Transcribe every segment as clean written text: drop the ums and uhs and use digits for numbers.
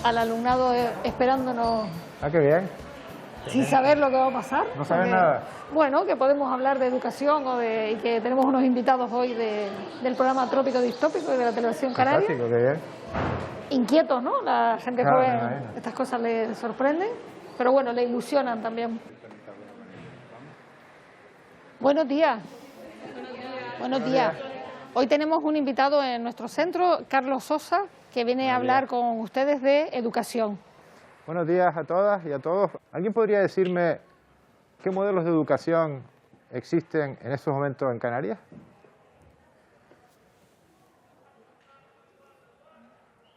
al alumnado esperándonos. Ah, qué bien. Sin saber lo que va a pasar. No saben nada. Bueno, que podemos hablar de educación y que tenemos unos invitados hoy del programa Trópico Distópico y de la televisión canaria. Fantástico, qué bien. Inquietos, ¿no? La gente Claro, joven, estas cosas les sorprenden, pero bueno, le ilusionan también. Buenos días. Buenos días. Hoy tenemos un invitado en nuestro centro, Carlos Sosa, que viene a hablar con ustedes de educación. Buenos días a todas y a todos. ¿Alguien podría decirme qué modelos de educación existen en estos momentos en Canarias?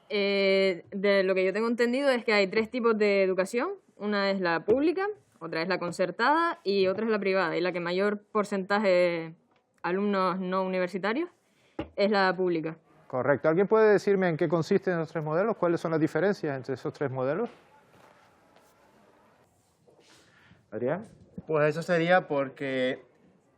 De lo que yo tengo entendido es que hay 3 tipos de educación. Una es la pública, otra es la concertada y otra es la privada. Y la que mayor porcentaje de alumnos no universitarios es la pública. Correcto. ¿Alguien puede decirme en qué consisten esos 3 modelos? ¿Cuáles son las diferencias entre esos 3 modelos? Adrián. Pues eso sería porque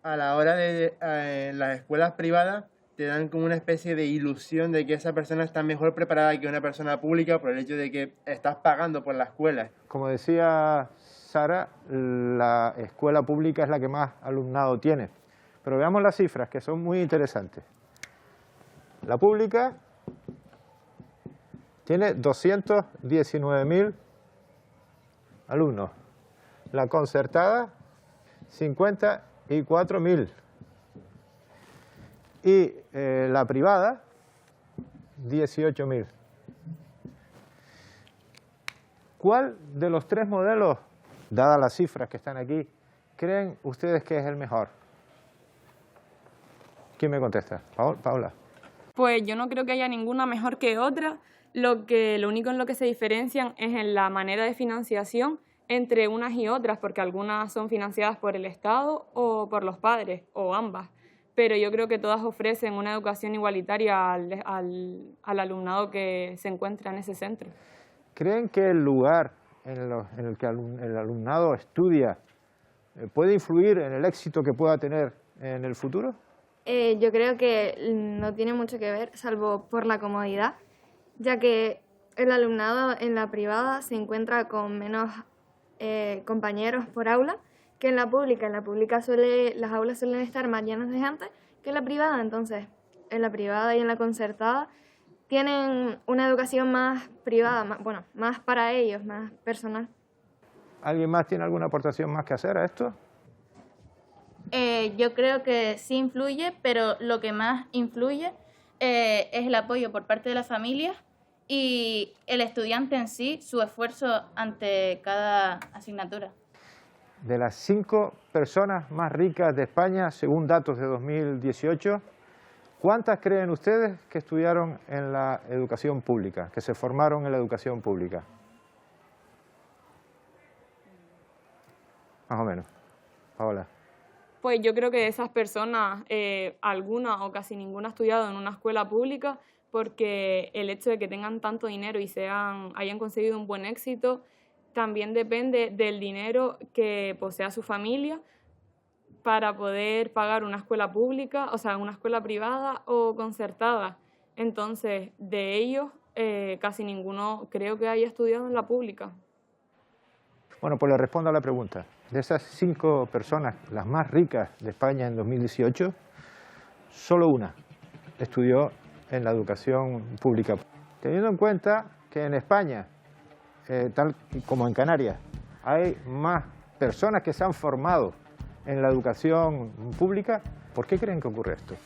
a la hora de las escuelas privadas te dan como una especie de ilusión de que esa persona está mejor preparada que una persona pública por el hecho de que estás pagando por la escuela. Como decía Sara, la escuela pública es la que más alumnado tiene. Pero veamos las cifras, que son muy interesantes. La pública tiene 219.000 alumnos. La concertada, 54.000. Y la privada, 18.000. ¿Cuál de los 3 modelos, dadas las cifras que están aquí, creen ustedes que es el mejor? ¿Quién me contesta? Paula. Pues yo no creo que haya ninguna mejor que otra. Lo único en lo que se diferencian es en la manera de financiación entre unas y otras, porque algunas son financiadas por el Estado o por los padres, o ambas. Pero yo creo que todas ofrecen una educación igualitaria al alumnado que se encuentra en ese centro. ¿Creen que el lugar en el que el alumnado estudia puede influir en el éxito que pueda tener en el futuro? Yo creo que no tiene mucho que ver, salvo por la comodidad, ya que el alumnado en la privada se encuentra con menos compañeros por aula que en la pública. En la pública las aulas suelen estar más llenas de gente que en la privada, entonces en la privada y en la concertada tienen una educación más privada, más para ellos, más personal. ¿Alguien más tiene alguna aportación más que hacer a esto? Yo creo que sí influye, pero lo que más influye es el apoyo por parte de la familia y el estudiante en sí, su esfuerzo ante cada asignatura. De las 5 personas más ricas de España, según datos de 2018, ¿cuántas creen ustedes que estudiaron en la educación pública, que se formaron en la educación pública? Más o menos. Paola. Pues yo creo que de esas personas, alguna o casi ninguna ha estudiado en una escuela pública, porque el hecho de que tengan tanto dinero y hayan conseguido un buen éxito también depende del dinero que posea su familia para poder pagar una escuela pública, o sea, una escuela privada o concertada. Entonces, de ellos, casi ninguno creo que haya estudiado en la pública. Bueno, pues le respondo a la pregunta. De esas 5 personas, las más ricas de España en 2018, solo una estudió en la educación pública. Teniendo en cuenta que en España, tal como en Canarias, hay más personas que se han formado en la educación pública, ¿por qué creen que ocurre esto?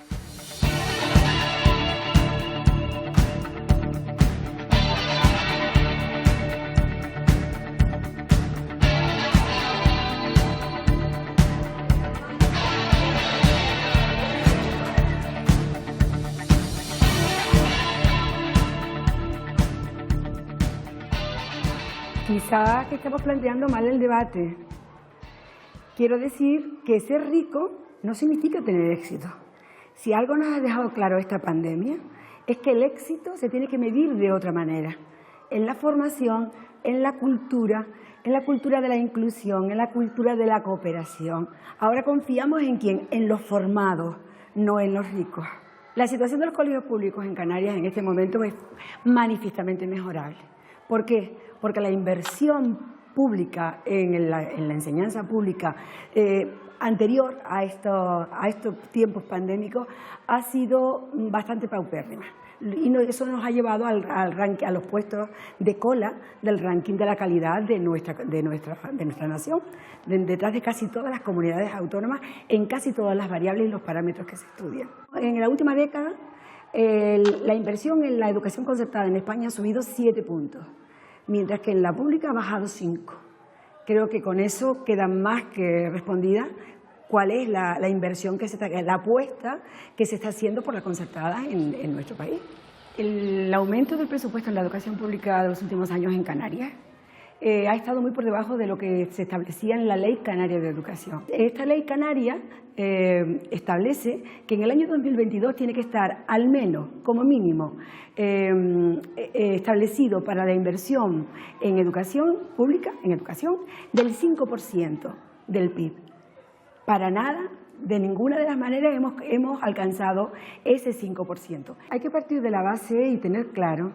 Quizás que estamos planteando mal el debate. Quiero decir que ser rico no significa tener éxito. Si algo nos ha dejado claro esta pandemia, es que el éxito se tiene que medir de otra manera. En la formación, en la cultura de la inclusión, en la cultura de la cooperación. Ahora confiamos en quién, en los formados, no en los ricos. La situación de los colegios públicos en Canarias en este momento es manifiestamente mejorable. ¿Por qué? Porque la inversión pública en la enseñanza pública anterior a estos tiempos pandémicos ha sido bastante paupérrima. Y eso nos ha llevado a los puestos de cola del ranking de la calidad de nuestra nación, detrás de casi todas las comunidades autónomas, en casi todas las variables y los parámetros que se estudian. En la última década, la inversión en la educación concertada en España ha subido 7 puntos, mientras que en la pública ha bajado 5. Creo que con eso queda más que respondida cuál es la inversión, la apuesta que se está haciendo por la concertada en nuestro país. El aumento del presupuesto en la educación pública de los últimos años en Canarias ha estado muy por debajo de lo que se establecía en la Ley Canaria de Educación. Esta Ley Canaria establece que en el año 2022 tiene que estar al menos, como mínimo, establecido para la inversión en educación pública, en educación, del 5% del PIB. Para nada, de ninguna de las maneras hemos alcanzado ese 5%. Hay que partir de la base y tener claro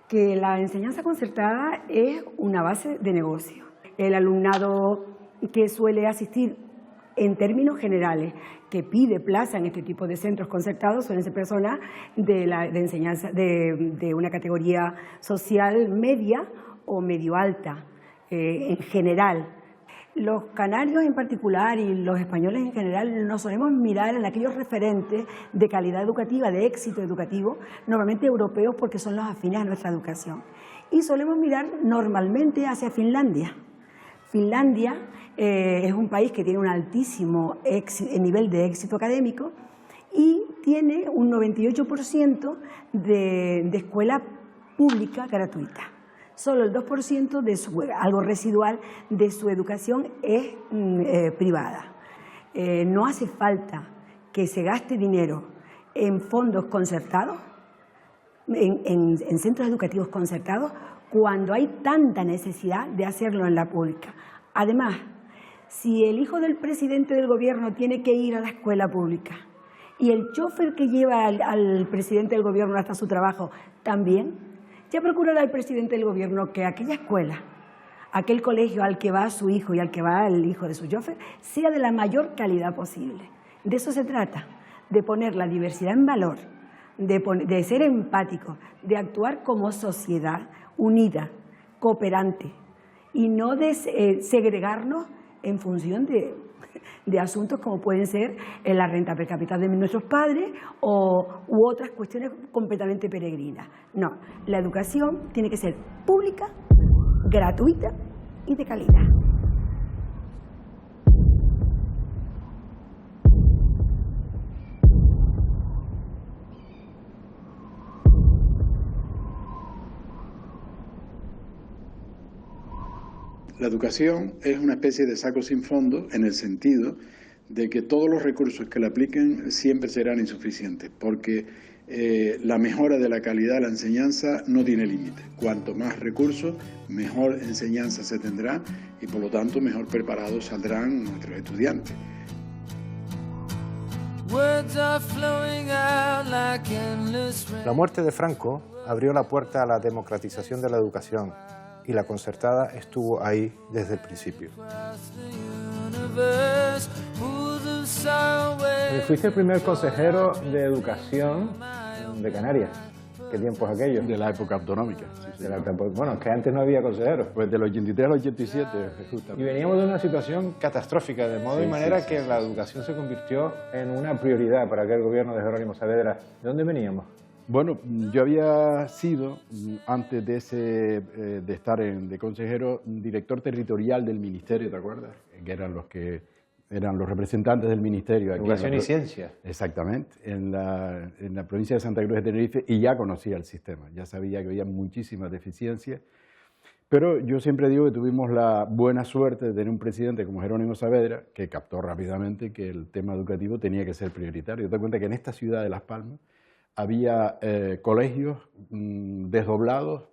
que la enseñanza concertada es una base de negocio. El alumnado que suele asistir en términos generales, que pide plaza en este tipo de centros concertados, suelen ser personas de enseñanza de una categoría social media o medio alta en general. Los canarios en particular y los españoles en general nos solemos mirar en aquellos referentes de calidad educativa, de éxito educativo, normalmente europeos porque son los afines a nuestra educación. Y solemos mirar normalmente hacia Finlandia. Finlandia es un país que tiene un altísimo nivel de éxito académico y tiene un 98% de escuela pública gratuita. Solo el 2%, algo residual, de su educación es privada. No hace falta que se gaste dinero en fondos concertados, en centros educativos concertados, cuando hay tanta necesidad de hacerlo en la pública. Además, si el hijo del presidente del gobierno tiene que ir a la escuela pública y el chofer que lleva al presidente del gobierno hasta su trabajo también, ya procurará el presidente del gobierno que aquella escuela, aquel colegio al que va su hijo y al que va el hijo de su chofer, sea de la mayor calidad posible. De eso se trata, de poner la diversidad en valor, de ser empático, de actuar como sociedad unida, cooperante, y no de segregarnos en función de asuntos como pueden ser la renta per cápita de nuestros padres u otras cuestiones completamente peregrinas. No, la educación tiene que ser pública, gratuita y de calidad. La educación es una especie de saco sin fondo en el sentido de que todos los recursos que le apliquen siempre serán insuficientes, porque la mejora de la calidad de la enseñanza no tiene límite. Cuanto más recursos, mejor enseñanza se tendrá y por lo tanto mejor preparados saldrán nuestros estudiantes. La muerte de Franco abrió la puerta a la democratización de la educación y la concertada estuvo ahí desde el principio. Fuiste el primer consejero de educación de Canarias. ¿Qué tiempos aquellos? De la época autonómica. Sí, bueno, es que antes no había consejeros. Pues del 83 al 87, justamente. Y veníamos de una situación catastrófica, de modo y manera que la educación se convirtió en una prioridad para aquel gobierno de Jerónimo Saavedra. ¿De dónde veníamos? Bueno, yo había sido, antes de estar de consejero, director territorial del ministerio, ¿te acuerdas? Que eran los representantes del ministerio. Aquí Educación y Ciencia. Exactamente, en la provincia de Santa Cruz de Tenerife, y ya conocía el sistema, ya sabía que había muchísimas deficiencias, pero yo siempre digo que tuvimos la buena suerte de tener un presidente como Jerónimo Saavedra, que captó rápidamente que el tema educativo tenía que ser prioritario. Te das cuenta que en esta ciudad de Las Palmas había colegios desdoblados,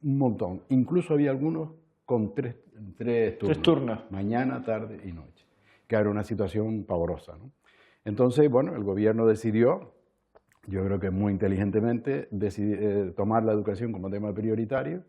un montón. Incluso había algunos con tres turnos. Mañana, tarde y noche, que era una situación pavorosa, ¿no? Entonces, bueno, el gobierno decidió, yo creo que muy inteligentemente, tomar la educación como tema prioritario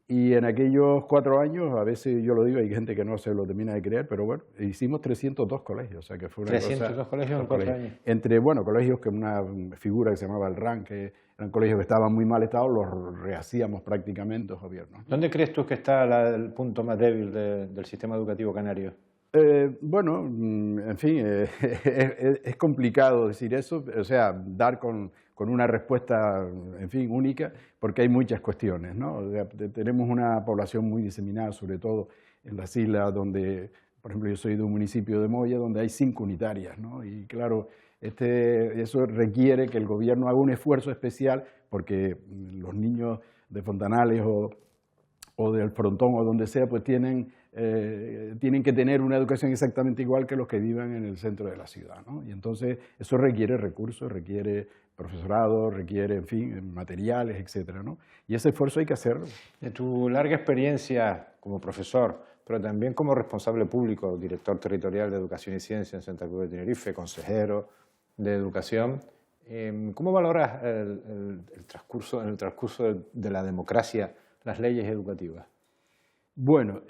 Y en aquellos 4 años, a veces yo lo digo, hay gente que no se lo termina de creer, pero bueno, hicimos 302 colegios, o sea que fue una 302 cosa, colegios en 4 años. Entre, bueno, colegios que una figura que se llamaba el RAN, que eran colegios que estaban muy mal estado, los rehacíamos prácticamente los gobiernos, ¿no? ¿Dónde crees tú que está el punto más débil del sistema educativo canario? Bueno, en fin, es complicado decir eso, o sea, dar con una respuesta, en fin, única, porque hay muchas cuestiones, ¿no? Tenemos una población muy diseminada, sobre todo en las islas donde, por ejemplo, yo soy de un municipio de Moya, donde hay 5 unitarias, ¿no? Y claro, eso requiere que el gobierno haga un esfuerzo especial, porque los niños de Fontanales o del Frontón o donde sea, pues tienen que tener una educación exactamente igual que los que vivan en el centro de la ciudad, ¿no? Y entonces eso requiere recursos, requiere profesorado, requiere, en fin, materiales, etcétera, ¿no? Y ese esfuerzo hay que hacerlo. De tu larga experiencia como profesor, pero también como responsable público, director territorial de Educación y Ciencia en Santa Cruz de Tenerife, consejero de Educación, ¿cómo valoras el transcurso de la democracia, las leyes educativas? Bueno,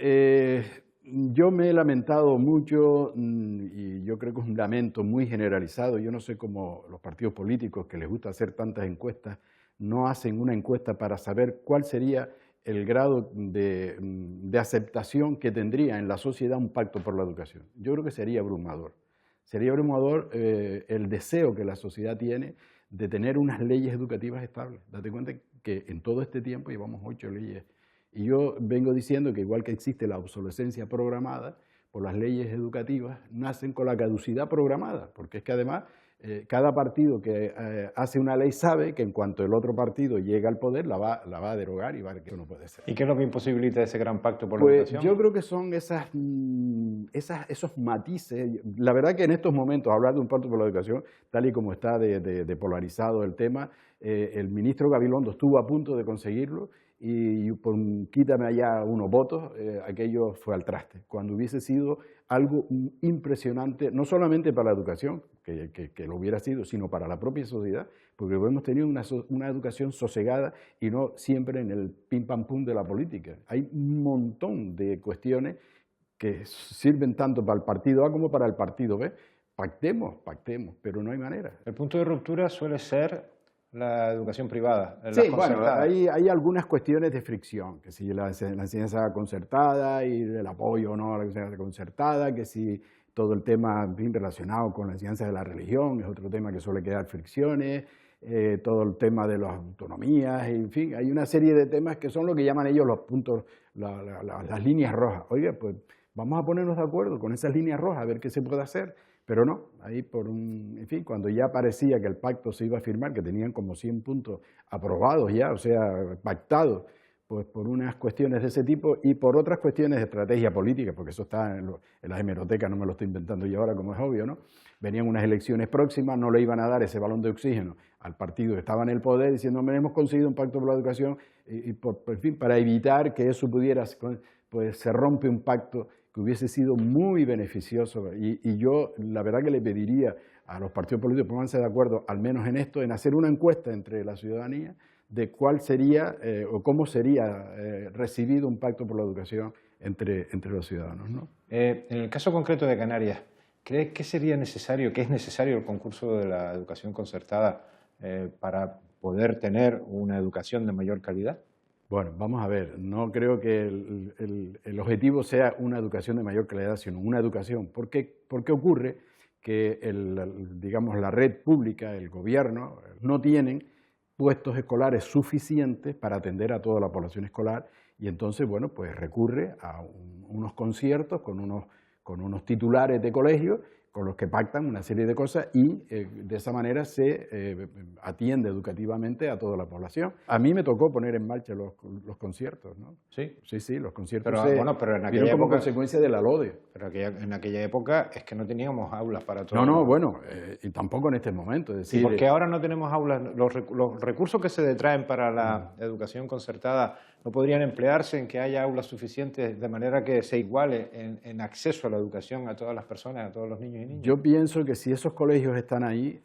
yo me he lamentado mucho y yo creo que es un lamento muy generalizado. Yo no sé cómo los partidos políticos que les gusta hacer tantas encuestas no hacen una encuesta para saber cuál sería el grado de aceptación que tendría en la sociedad un pacto por la educación. Yo creo que sería abrumador. Sería abrumador el deseo que la sociedad tiene de tener unas leyes educativas estables. Date cuenta que en todo este tiempo llevamos 8 leyes. Y yo vengo diciendo que igual que existe la obsolescencia programada, pues las leyes educativas nacen con la caducidad programada, porque es que además cada partido que hace una ley sabe que en cuanto el otro partido llega al poder la va a derogar y va a ver que eso no puede ser. ¿Y qué es lo que imposibilita ese gran pacto por la Pues educación? yo creo que son esos matices. La verdad que en estos momentos hablar de un pacto por la educación, tal y como está de polarizado el tema, el ministro Gabilondo estuvo a punto de conseguirlo y por quítame allá unos votos, aquello fue al traste, cuando hubiese sido algo impresionante, no solamente para la educación, que lo hubiera sido, sino para la propia sociedad, porque hemos tenido una educación sosegada y no siempre en el pim pam pum de la política. Hay un montón de cuestiones que sirven tanto para el partido A como para el partido B. Pactemos, pero no hay manera. El punto de ruptura suele ser la educación privada. Sí, bueno, hay algunas cuestiones de fricción, que si la enseñanza concertada y el apoyo o no a la enseñanza concertada, que si todo el tema bien relacionado con la enseñanza de la religión es otro tema que suele quedar fricciones, todo el tema de las autonomías, en fin, hay una serie de temas que son lo que llaman ellos los puntos, las líneas rojas. Oiga, pues vamos a ponernos de acuerdo con esas líneas rojas, a ver qué se puede hacer. Pero no, ahí en fin, cuando ya parecía que el pacto se iba a firmar, que tenían como 100 puntos aprobados ya, o sea, pactados, pues por unas cuestiones de ese tipo y por otras cuestiones de estrategia política, porque eso está en las hemerotecas, no me lo estoy inventando yo ahora, como es obvio, ¿no? Venían unas elecciones próximas, no le iban a dar ese balón de oxígeno al partido que estaba en el poder, diciendo, hemos conseguido un pacto por la educación, en fin, para evitar que eso pudiera, pues se rompe un pacto que hubiese sido muy beneficioso. Y yo, la verdad que le pediría a los partidos políticos, pónganse de acuerdo, al menos en esto, en hacer una encuesta entre la ciudadanía de cuál sería o cómo sería recibido un pacto por la educación entre los ciudadanos, ¿no? En el caso concreto de Canarias, ¿crees que sería necesario, que es necesario el concurso de la educación concertada para poder tener una educación de mayor calidad? Bueno, vamos a ver, no creo que el objetivo sea una educación de mayor calidad, sino una educación. ¿Por qué ocurre que digamos, la red pública, el gobierno, no tienen puestos escolares suficientes para atender a toda la población escolar y entonces, bueno, pues recurre a unos conciertos con unos titulares de colegio con los que pactan una serie de cosas y de esa manera se atiende educativamente a toda la población. A mí me tocó poner en marcha los conciertos, ¿no? Sí. Sí, los conciertos pero en aquella como época, consecuencia de la LODE. Pero en aquella época es que no teníamos aulas para todo. No, bueno, y tampoco en este momento. Es decir, sí, porque ahora no tenemos aulas. Los recursos que se detraen para la educación concertada no podrían emplearse en que haya aulas suficientes de manera que se iguale en acceso a la educación a todas las personas, a todos los niños y niñas. Yo pienso que si esos colegios están ahí,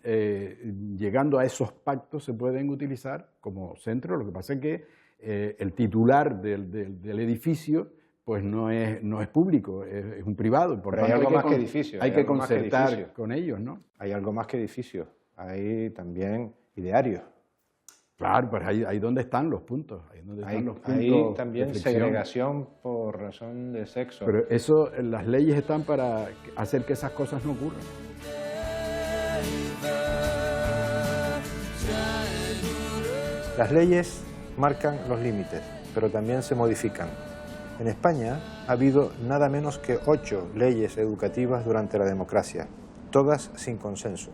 llegando a esos pactos se pueden utilizar como centro. Lo que pasa es que el titular del edificio pues no es público, es un privado. Y por Pero hay tanto algo más que edificio. Hay que concertar con ellos, ¿no? Hay algo más que edificios, hay también idearios. Claro, pues ahí donde están los puntos. Hay también segregación por razón de sexo. Pero eso, las leyes están para hacer que esas cosas no ocurran. Las leyes marcan los límites, pero también se modifican. En España ha habido nada menos que 8 leyes educativas durante la democracia, todas sin consenso.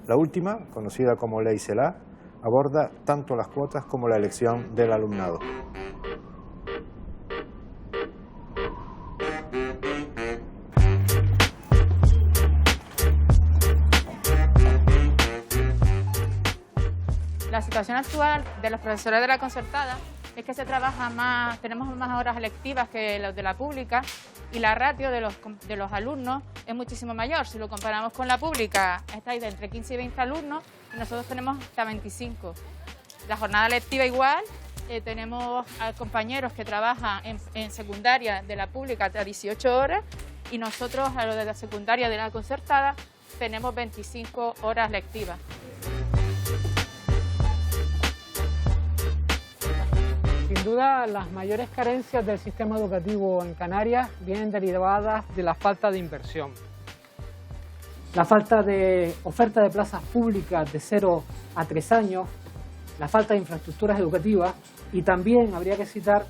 La última, conocida como Ley Celaá, aborda tanto las cuotas como la elección del alumnado. La situación actual de los profesores de la concertada es que se trabaja más, tenemos más horas lectivas que los de la pública y la ratio de los alumnos es muchísimo mayor. Si lo comparamos con la pública, está ahí de entre 15 y 20 alumnos y nosotros tenemos hasta 25. La jornada lectiva igual, tenemos a compañeros que trabajan en secundaria de la pública hasta 18 horas y nosotros a los de la secundaria de la concertada tenemos 25 horas lectivas. Sin duda, las mayores carencias del sistema educativo en Canarias vienen derivadas de la falta de inversión. La falta de oferta de plazas públicas de 0 a 3 años, la falta de infraestructuras educativas y también habría que citar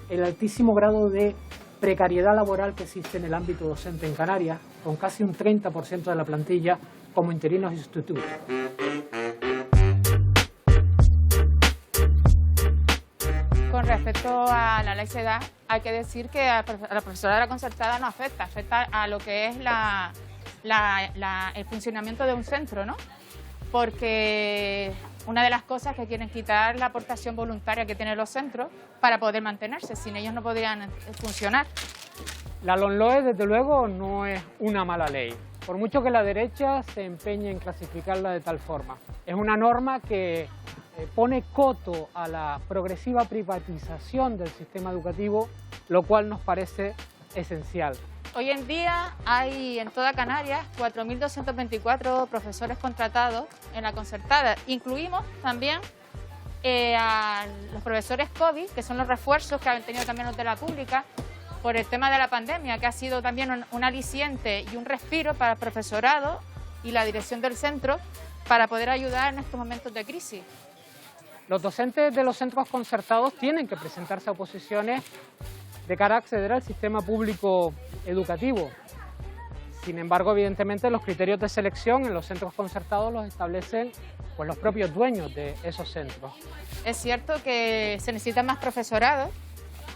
el altísimo grado de precariedad laboral que existe en el ámbito docente en Canarias, con casi un 30% de la plantilla como interinos y sustitutos. Con respecto a la Ley Celaá, hay que decir que a la profesora de la concertada no afecta a lo que es el funcionamiento de un centro, ¿no? Porque una de las cosas que quieren quitar la aportación voluntaria que tienen los centros para poder mantenerse, sin ellos no podrían funcionar. La LOMLOE, desde luego, no es una mala ley, por mucho que la derecha se empeñe en clasificarla de tal forma. Es una norma que pone coto a la progresiva privatización del sistema educativo, lo cual nos parece esencial. Hoy en día hay en toda Canarias 4.224 profesores contratados en la concertada. Incluimos también a los profesores COVID, que son los refuerzos que han tenido también los de la pública, por el tema de la pandemia, que ha sido también un aliciente y un respiro para el profesorado y la dirección del centro para poder ayudar en estos momentos de crisis. Los docentes de los centros concertados tienen que presentarse a oposiciones de cara a acceder al sistema público educativo. Sin embargo, evidentemente, los criterios de selección en los centros concertados los establecen pues, los propios dueños de esos centros. Es cierto que se necesita más profesorado,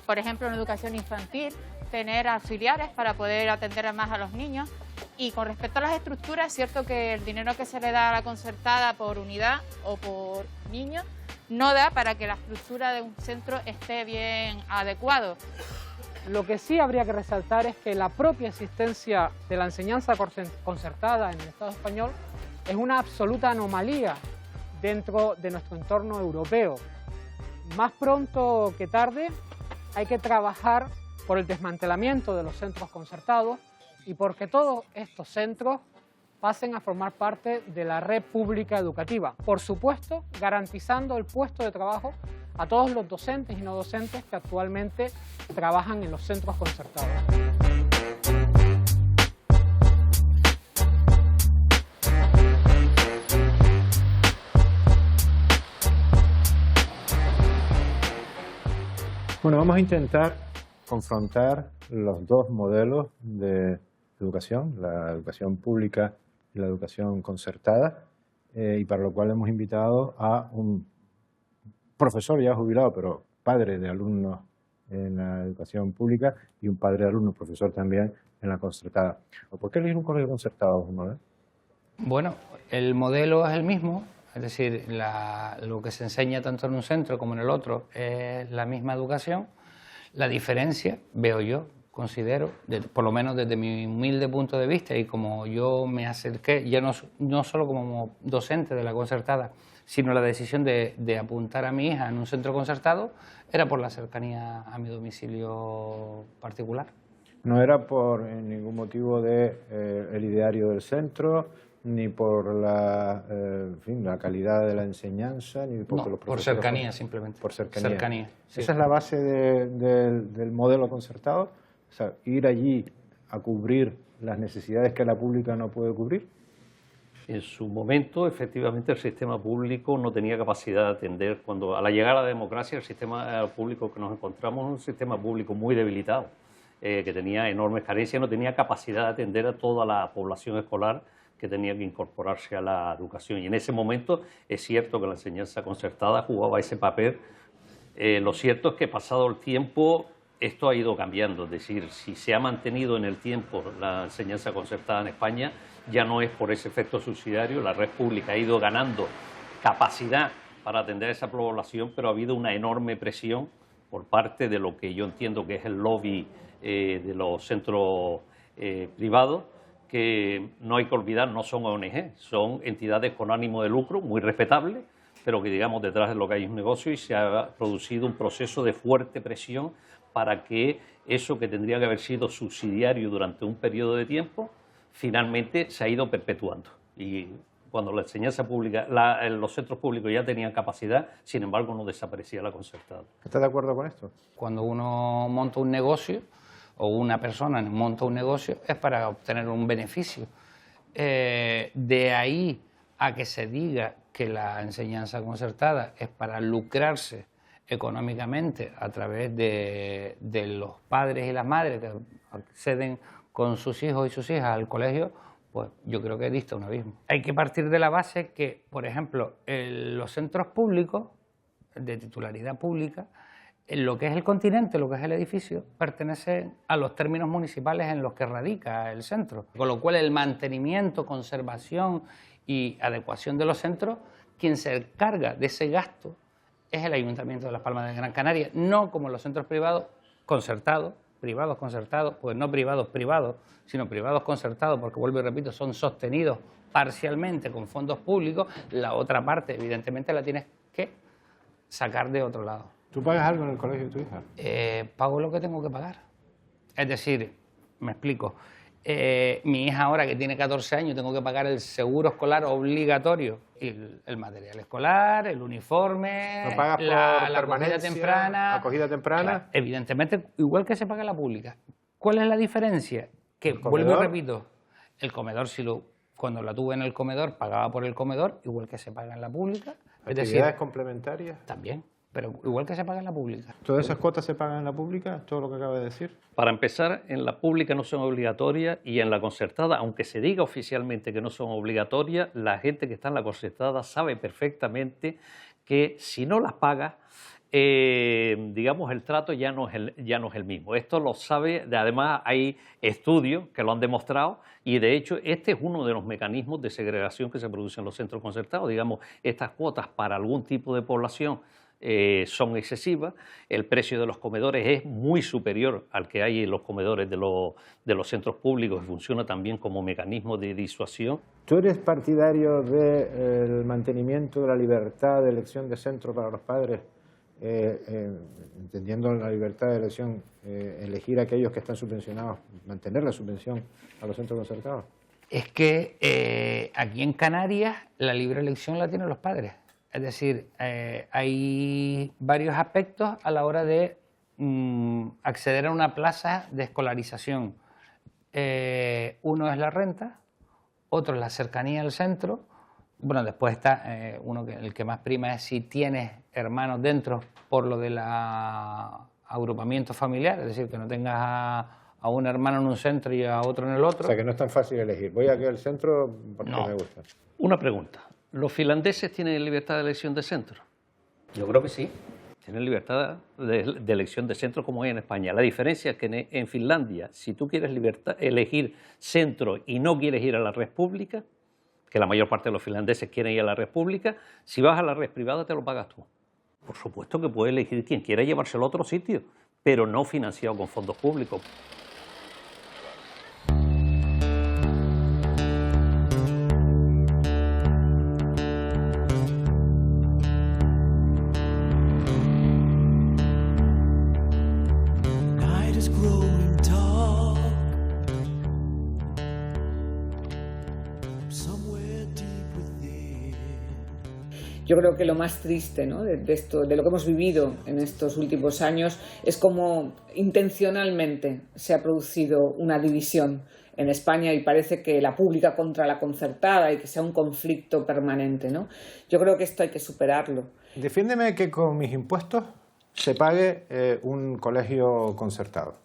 por ejemplo, en educación infantil, tener auxiliares para poder atender más a los niños. Y con respecto a las estructuras, es cierto que el dinero que se le da a la concertada por unidad o por niño no da para que la estructura de un centro esté bien adecuado. Lo que sí habría que resaltar es que la propia existencia de la enseñanza concertada en el Estado español es una absoluta anomalía dentro de nuestro entorno europeo. Más pronto que tarde hay que trabajar por el desmantelamiento de los centros concertados y porque todos estos centros pasen a formar parte de la red pública educativa. Por supuesto, garantizando el puesto de trabajo a todos los docentes y no docentes que actualmente trabajan en los centros concertados. Bueno, vamos a intentar confrontar los dos modelos de educación, la educación pública y la educación concertada, y para lo cual hemos invitado a un profesor ya jubilado, pero padre de alumnos en la educación pública y un padre de alumnos, profesor también en la concertada. ¿Por qué elegir un colegio concertado, Manuel? Bueno, el modelo es el mismo, es decir, lo que se enseña tanto en un centro como en el otro es la misma educación. La diferencia, veo yo, considero, por lo menos desde mi humilde punto de vista y como yo me acerqué, ya no solo como docente de la concertada, sino la decisión de apuntar a mi hija en un centro concertado era por la cercanía a mi domicilio particular. No era por ningún motivo de el ideario del centro, ni por la, en fin, la calidad de la enseñanza, ni porque los por profesores... cercanía simplemente. Por cercanía. Cercanía, sí. Esa es la base del modelo concertado, o sea, ir allí a cubrir las necesidades que la pública no puede cubrir. En su momento, efectivamente, el sistema público no tenía capacidad de atender. Cuando a la llegada de la democracia, el sistema público que nos encontramos es un sistema público muy debilitado, que tenía enormes carencias, no tenía capacidad de atender a toda la población escolar que tenía que incorporarse a la educación. Y en ese momento es cierto que la enseñanza concertada jugaba ese papel. Lo cierto es que pasado el tiempo esto ha ido cambiando. Es decir, si se ha mantenido en el tiempo la enseñanza concertada en España, ya no es por ese efecto subsidiario. La red pública ha ido ganando capacidad para atender a esa población, pero ha habido una enorme presión por parte de lo que yo entiendo que es el lobby de los centros privados, que no hay que olvidar, no son ONG, son entidades con ánimo de lucro, muy respetables, pero que digamos detrás de lo que hay un negocio, y se ha producido un proceso de fuerte presión para que eso que tendría que haber sido subsidiario durante un periodo de tiempo, finalmente se ha ido perpetuando. Y cuando la enseñanza pública, los centros públicos ya tenían capacidad, sin embargo no desaparecía la concertada. ¿Estás de acuerdo con esto? Cuando uno monta un negocio o una persona monta un negocio es para obtener un beneficio. De ahí a que se diga que la enseñanza concertada es para lucrarse económicamente a través de los padres y las madres que acceden con sus hijos y sus hijas al colegio, pues yo creo que dista un abismo. Hay que partir de la base que, por ejemplo, los centros públicos de titularidad pública, lo que es el continente, lo que es el edificio, pertenece a los términos municipales en los que radica el centro. Con lo cual el mantenimiento, conservación y adecuación de los centros, quien se encarga de ese gasto es el Ayuntamiento de Las Palmas de Gran Canaria, no como los centros privados concertados, pues no privados, sino privados concertados, porque vuelvo y repito, son sostenidos parcialmente con fondos públicos. La otra parte, evidentemente, la tienes que sacar de otro lado. ¿Tú pagas algo en el colegio de tu hija? Pago lo que tengo que pagar. Es decir, me explico, mi hija ahora que tiene 14 años tengo que pagar el seguro escolar obligatorio, el material escolar, el uniforme, ¿no pagas por la acogida temprana. Acogida temprana. Claro, evidentemente, igual que se paga en la pública. ¿Cuál es la diferencia? Que, vuelvo y repito, el comedor, cuando la tuve en el comedor, pagaba por el comedor, igual que se paga en la pública. ¿Actividades complementarias? También, pero igual que se paga en la pública. ¿Todas esas cuotas se pagan en la pública? ¿Todo lo que acaba de decir? Para empezar, en la pública no son obligatorias, y en la concertada, aunque se diga oficialmente que no son obligatorias, la gente que está en la concertada sabe perfectamente que si no las paga, digamos, el trato ya no es el mismo. Esto lo sabe, además hay estudios que lo han demostrado, y de hecho este es uno de los mecanismos de segregación que se produce en los centros concertados. Digamos, estas cuotas para algún tipo de población son excesivas, el precio de los comedores es muy superior al que hay en los comedores de los centros públicos, y funciona también como mecanismo de disuasión. ¿Tú eres partidario del mantenimiento de la libertad de elección de centro para los padres, entendiendo la libertad de elección, elegir a aquellos que están subvencionados, mantener la subvención a los centros concertados? Es que aquí en Canarias la libre elección la tienen los padres. Es decir, hay varios aspectos a la hora de acceder a una plaza de escolarización. Uno es la renta, otro es la cercanía al centro. Bueno, después está el que más prima es si tienes hermanos dentro por lo del agrupamiento familiar, es decir, que no tengas a un hermano en un centro y a otro en el otro. O sea, que no es tan fácil elegir. Voy aquí al centro porque me gusta. Una pregunta. ¿Los finlandeses tienen libertad de elección de centro? Yo creo que sí. Tienen libertad de elección de centro como hay en España. La diferencia es que en Finlandia, si tú quieres elegir centro y no quieres ir a la red pública, que la mayor parte de los finlandeses quieren ir a la red pública, si vas a la red privada te lo pagas tú. Por supuesto que puede elegir quien quiera llevárselo a otro sitio, pero no financiado con fondos públicos. Yo creo que lo más triste, ¿no?, de lo que hemos vivido en estos últimos años es cómo intencionalmente se ha producido una división en España y parece que la pública contra la concertada y que sea un conflicto permanente, ¿no? Yo creo que esto hay que superarlo. Defiéndeme que con mis impuestos se pague un colegio concertado.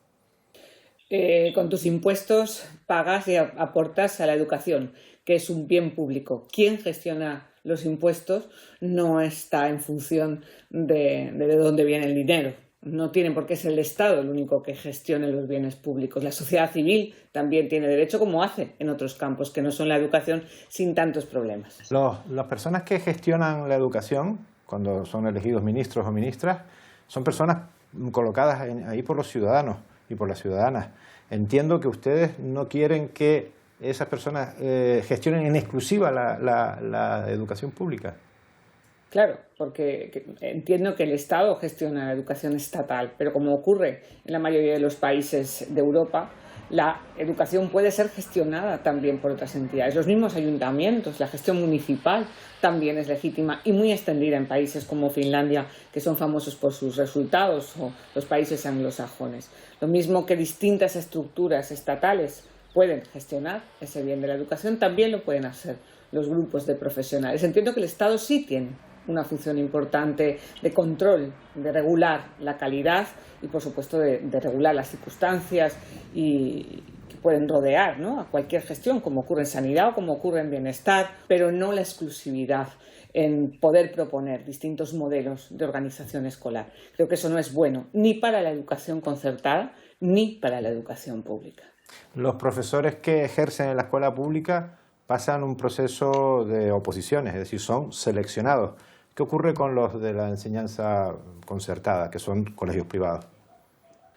Con tus impuestos pagas y aportas a la educación, que es un bien público. Quien gestiona los impuestos no está en función de dónde viene el dinero. No tiene por qué ser el Estado el único que gestione los bienes públicos. La sociedad civil también tiene derecho, como hace en otros campos, que no son la educación, sin tantos problemas. Las personas que gestionan la educación, cuando son elegidos ministros o ministras, son personas colocadas ahí por los ciudadanos y por las ciudadanas. Entiendo que ustedes no quieren que esas personas gestionen en exclusiva la educación pública. Claro, porque entiendo que el Estado gestiona la educación estatal, pero como ocurre en la mayoría de los países de Europa, la educación puede ser gestionada también por otras entidades. Los mismos ayuntamientos, la gestión municipal también es legítima y muy extendida en países como Finlandia, que son famosos por sus resultados, o los países anglosajones. Lo mismo que distintas estructuras estatales pueden gestionar ese bien de la educación, también lo pueden hacer los grupos de profesionales. Entiendo que el Estado sí tiene una función importante de control, de regular la calidad y, por supuesto, de regular las circunstancias y que pueden rodear, ¿no?, a cualquier gestión, como ocurre en sanidad o como ocurre en bienestar, pero no la exclusividad en poder proponer distintos modelos de organización escolar. Creo que eso no es bueno ni para la educación concertada ni para la educación pública. Los profesores que ejercen en la escuela pública pasan un proceso de oposiciones, es decir, son seleccionados. ¿Qué ocurre con los de la enseñanza concertada, que son colegios privados?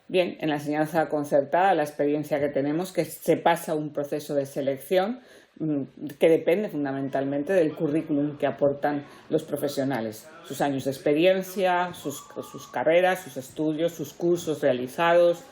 Bien, en la enseñanza concertada la experiencia que tenemos es que se pasa un proceso de selección que depende fundamentalmente del currículum que aportan los profesionales, sus años de experiencia, sus carreras, sus estudios, sus cursos realizados.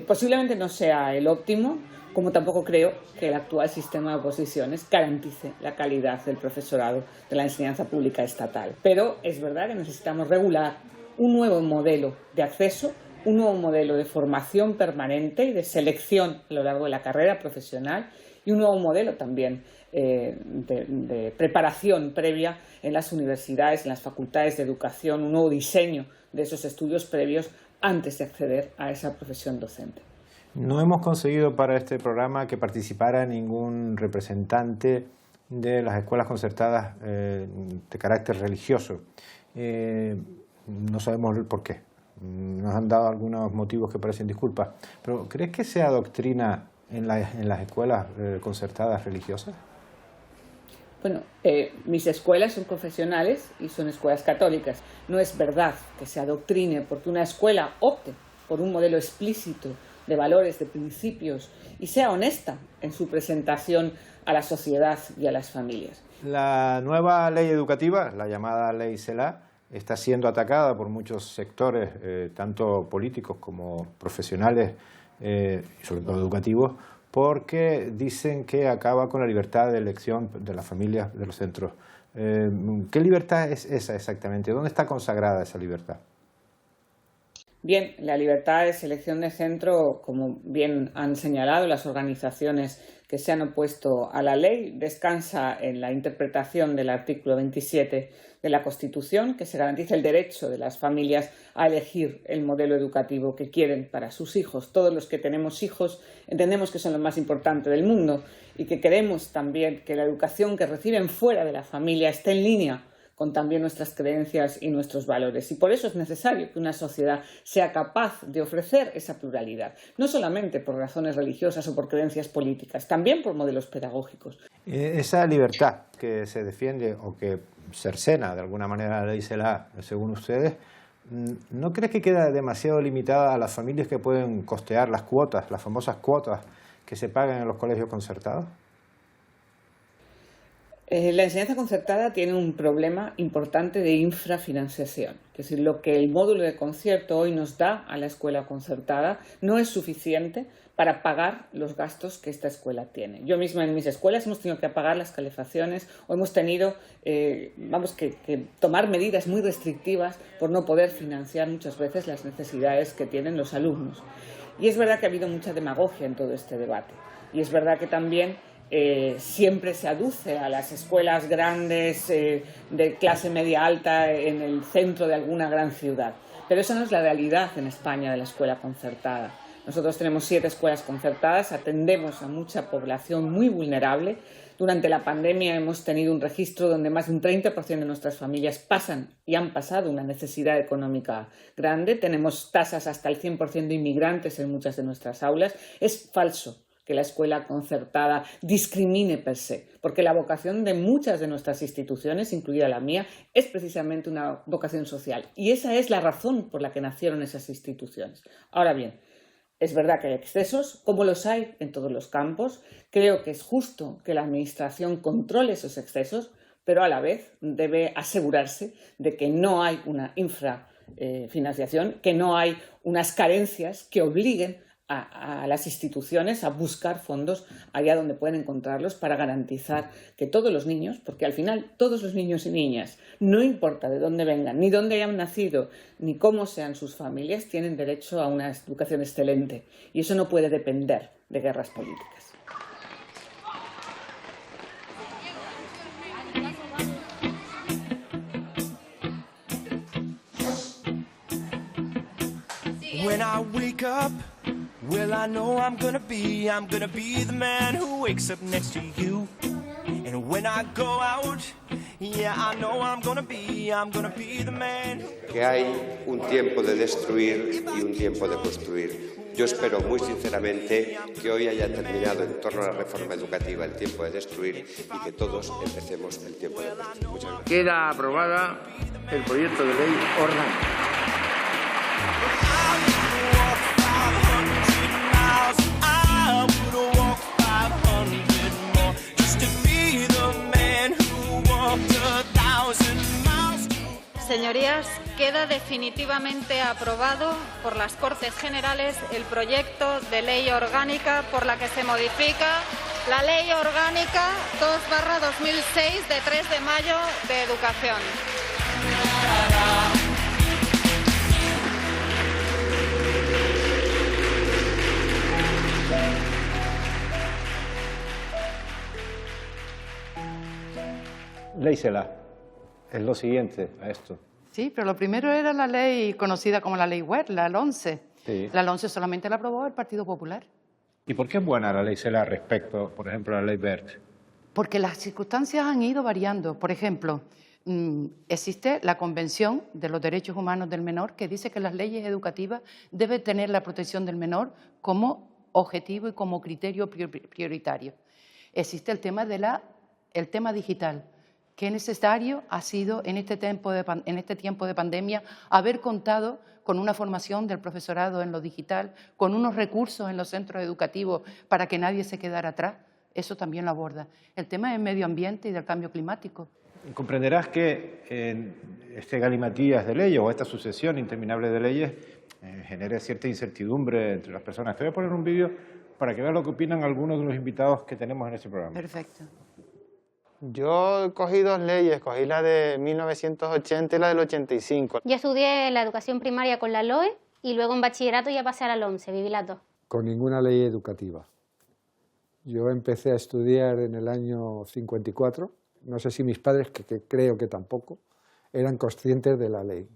Posiblemente no sea el óptimo, como tampoco creo que el actual sistema de oposiciones garantice la calidad del profesorado de la enseñanza pública estatal. Pero es verdad que necesitamos regular un nuevo modelo de acceso, un nuevo modelo de formación permanente y de selección a lo largo de la carrera profesional y un nuevo modelo también de preparación previa en las universidades, en las facultades de educación, un nuevo diseño de esos estudios previos antes de acceder a esa profesión docente. No hemos conseguido para este programa que participara ningún representante de las escuelas concertadas de carácter religioso. No sabemos el por qué. Nos han dado algunos motivos que parecen disculpas. Pero ¿crees que se adoctrina en las escuelas concertadas religiosas? Bueno, mis escuelas son confesionales y son escuelas católicas. No es verdad que se adoctrine porque una escuela opte por un modelo explícito de valores, de principios, y sea honesta en su presentación a la sociedad y a las familias. La nueva ley educativa, la llamada Ley CELA, está siendo atacada por muchos sectores, tanto políticos como profesionales, y sobre todo educativos, porque dicen que acaba con la libertad de elección de las familias de los centros. ¿Qué libertad es esa exactamente? ¿Dónde está consagrada esa libertad? Bien, la libertad de selección de centro, como bien han señalado las organizaciones que se han opuesto a la ley, descansa en la interpretación del artículo 27 de la Constitución, que se garantiza el derecho de las familias a elegir el modelo educativo que quieren para sus hijos. Todos los que tenemos hijos entendemos que son lo más importante del mundo y que queremos también que la educación que reciben fuera de la familia esté en línea con también nuestras creencias y nuestros valores. Y por eso es necesario que una sociedad sea capaz de ofrecer esa pluralidad, no solamente por razones religiosas o por creencias políticas, también por modelos pedagógicos. Esa libertad que se defiende o que cercena de alguna manera la ley CELA, según ustedes, ¿no crees que queda demasiado limitada a las familias que pueden costear las cuotas, las famosas cuotas que se pagan en los colegios concertados? La enseñanza concertada tiene un problema importante de infrafinanciación. Es decir, lo que el módulo de concierto hoy nos da a la escuela concertada no es suficiente para pagar los gastos que esta escuela tiene. Yo misma en mis escuelas hemos tenido que pagar las calefacciones o hemos tenido que tomar medidas muy restrictivas por no poder financiar muchas veces las necesidades que tienen los alumnos. Y es verdad que ha habido mucha demagogia en todo este debate. Y es verdad que también siempre se aduce a las escuelas grandes de clase media alta en el centro de alguna gran ciudad. Pero esa no es la realidad en España de la escuela concertada. Nosotros tenemos 7 escuelas concertadas, atendemos a mucha población muy vulnerable. Durante la pandemia hemos tenido un registro donde más de un 30% de nuestras familias pasan y han pasado una necesidad económica grande. Tenemos tasas hasta el 100% de inmigrantes en muchas de nuestras aulas. Es falso que la escuela concertada discrimine per se, porque la vocación de muchas de nuestras instituciones, incluida la mía, es precisamente una vocación social. Y esa es la razón por la que nacieron esas instituciones. Ahora bien, es verdad que hay excesos, como los hay en todos los campos. Creo que es justo que la Administración controle esos excesos, pero a la vez debe asegurarse de que no hay una infrafinanciación, que no hay unas carencias que obliguen a las instituciones a buscar fondos allá donde pueden encontrarlos para garantizar que todos los niños, porque al final todos los niños y niñas, no importa de dónde vengan, ni dónde hayan nacido, ni cómo sean sus familias, tienen derecho a una educación excelente. Y eso no puede depender de guerras políticas. When I wake up, well, I know I'm gonna be the man who wakes up next to you. And when I go out, yeah, I know I'm gonna be the man. Que hay un tiempo de destruir y un tiempo de construir. Yo espero muy sinceramente que hoy haya terminado en torno a la reforma educativa el tiempo de destruir y que todos empecemos el tiempo de construir. Muchas gracias. Queda aprobada el proyecto de ley orgánica. Señorías, queda definitivamente aprobado por las Cortes Generales el proyecto de ley orgánica por la que se modifica la Ley Orgánica 2/2006 de 3 de mayo de Educación. Ley Celaá, es lo siguiente a esto. Sí, pero lo primero era la ley conocida como la Ley Wert, la LONCE. Sí. La LONCE solamente la aprobó el Partido Popular. ¿Y por qué es buena la Ley Celaá respecto, por ejemplo, a la Ley Wert? Porque las circunstancias han ido variando. Por ejemplo, existe la Convención de los Derechos Humanos del Menor que dice que las leyes educativas deben tener la protección del menor como objetivo y como criterio prioritario. Existe el tema digital. Qué necesario ha sido en este tiempo de pandemia haber contado con una formación del profesorado en lo digital, con unos recursos en los centros educativos para que nadie se quedara atrás. Eso también lo aborda. El tema del medio ambiente y del cambio climático. Comprenderás que este galimatías de leyes o esta sucesión interminable de leyes genera cierta incertidumbre entre las personas. Te voy a poner un vídeo para que vean lo que opinan algunos de los invitados que tenemos en este programa. Perfecto. Yo cogí 2 leyes, cogí la de 1980 y la del 85. Yo estudié la educación primaria con la LOE y luego en bachillerato ya pasé a la LOMCE, viví las 2. Con ninguna ley educativa. Yo empecé a estudiar en el año 54, no sé si mis padres, que creo que tampoco, eran conscientes de la ley.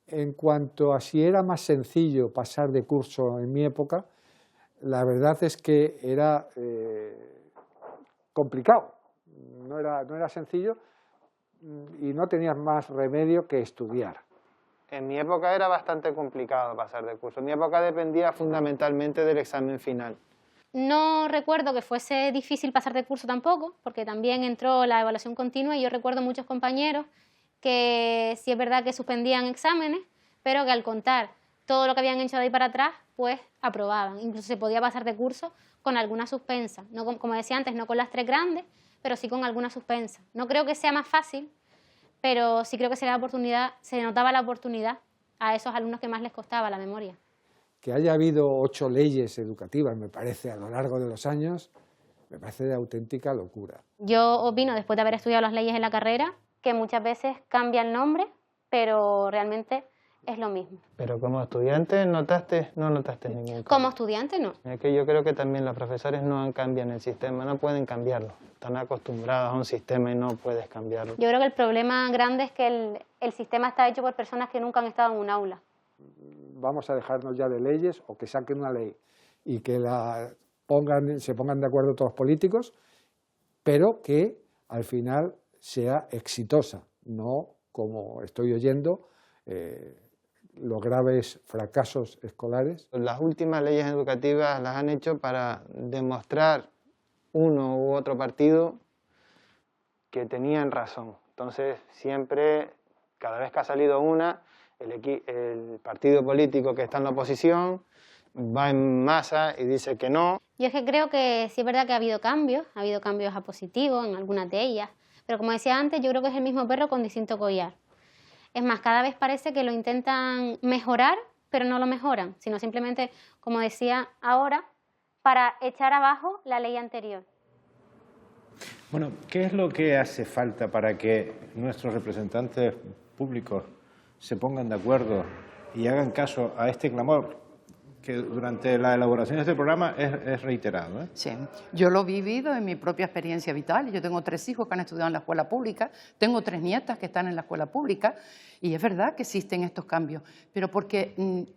En cuanto a si era más sencillo pasar de curso en mi época, la verdad es que era complicado. No era sencillo y no tenías más remedio que estudiar. En mi época era bastante complicado pasar de curso. Mi época dependía fundamentalmente del examen final. No recuerdo que fuese difícil pasar de curso tampoco, porque también entró la evaluación continua y yo recuerdo muchos compañeros que sí es verdad que suspendían exámenes, pero que al contar todo lo que habían hecho de ahí para atrás, pues aprobaban. Incluso se podía pasar de curso con alguna suspensa. No, como decía antes, no con las 3 grandes, pero sí con alguna suspensa. No creo que sea más fácil, pero sí creo que se notaba la oportunidad a esos alumnos que más les costaba la memoria. Que haya habido 8 leyes educativas, me parece, a lo largo de los años, me parece de auténtica locura. Yo opino, después de haber estudiado las leyes en la carrera, que muchas veces cambia el nombre, pero realmente es lo mismo. Pero como estudiante no notaste ningún cambio. Como estudiante no. Es que yo creo que también los profesores no cambian el sistema, no pueden cambiarlo. Están acostumbrados a un sistema y no puedes cambiarlo. Yo creo que el problema grande es que el sistema está hecho por personas que nunca han estado en un aula. Vamos a dejarnos ya de leyes o que saquen una ley y que se pongan de acuerdo todos los políticos, pero que al final sea exitosa, no como estoy oyendo, los graves fracasos escolares. Las últimas leyes educativas las han hecho para demostrar uno u otro partido que tenían razón. Entonces siempre, cada vez que ha salido una, el partido político que está en la oposición va en masa y dice que no. Yo es que creo que sí es verdad que ha habido cambios a positivo en algunas de ellas, pero como decía antes, yo creo que es el mismo perro con distinto collar. Es más, cada vez parece que lo intentan mejorar, pero no lo mejoran, sino simplemente, como decía ahora, para echar abajo la ley anterior. Bueno, ¿qué es lo que hace falta para que nuestros representantes públicos se pongan de acuerdo y hagan caso a este clamor que durante la elaboración de este programa es reiterado, ¿eh? Sí, yo lo he vivido en mi propia experiencia vital. Yo tengo 3 hijos que han estudiado en la escuela pública, tengo 3 nietas que están en la escuela pública y es verdad que existen estos cambios, pero porque